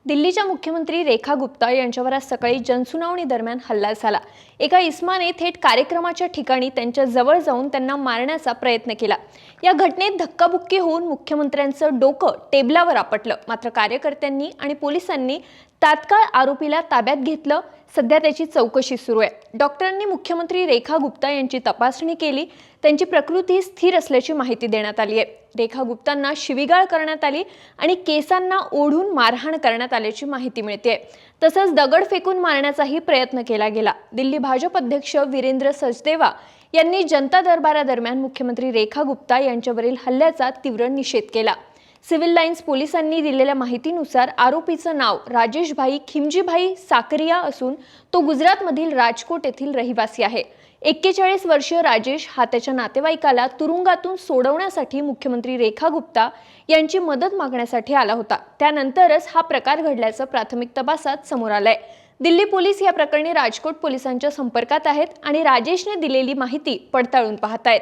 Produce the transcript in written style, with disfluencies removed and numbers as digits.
दिल्लीच्या मुख्यमंत्री रेखा गुप्ता यांच्यावर आज सकाळी जनसुनावणी दरम्यान हल्ला झाला। एका इस्माने थेट कार्यक्रमाच्या ठिकाणी त्यांच्या जवळ जाऊन त्यांना मारण्याचा प्रयत्न केला। या घटनेत धक्काबुक्की होऊन मुख्यमंत्र्यांचं डोकं टेबलावर आपटलं। मात्र कार्यकर्त्यांनी आणि पोलिसांनी तात्काळ आरोपीला ताब्यात घेतलं। सध्या त्याची चौकशी सुरू आहे। डॉक्टरांनी मुख्यमंत्री रेखा गुप्ता यांची तपासणी केली। त्यांची प्रकृती स्थिर असल्याची माहिती देण्यात आली आहे। रेखा गुप्तांना शिवीगाळ करण्यात आली आणि केसांना ओढून मारहाण करण्यात आल्याची माहिती मिळते। तसंच दगड फेकून मारण्याचाही प्रयत्न केला गेला। दिल्ली भाजप अध्यक्ष वीरेंद्र सचदेवा यांनी जनता दरबारादरम्यान मुख्यमंत्री रेखा गुप्ता यांच्यावरील हल्ल्याचा तीव्र निषेध केला। सिव्हिल लाईन्स पोलिसांनी दिलेल्या माहितीनुसार आरोपीचं नाव राजेशभाई खिमजीभाई साकरिया असून तो गुजरातमधील राजकोट येथील रहिवासी आहे। 41 वर्षीय राजेश हा त्याच्या नातेवाईकाला तुरुंगातून सोडवण्यासाठी मुख्यमंत्री रेखा गुप्ता यांची मदत मागण्यासाठी आला होता। त्यानंतरच हा प्रकार घडल्याचं प्राथमिक तपासात समोर आलंय। दिल्ली पोलीस या प्रकरणी राजकोट पोलिसांच्या संपर्कात आहेत आणि राजेशने दिलेली माहिती पडताळून पाहतायत।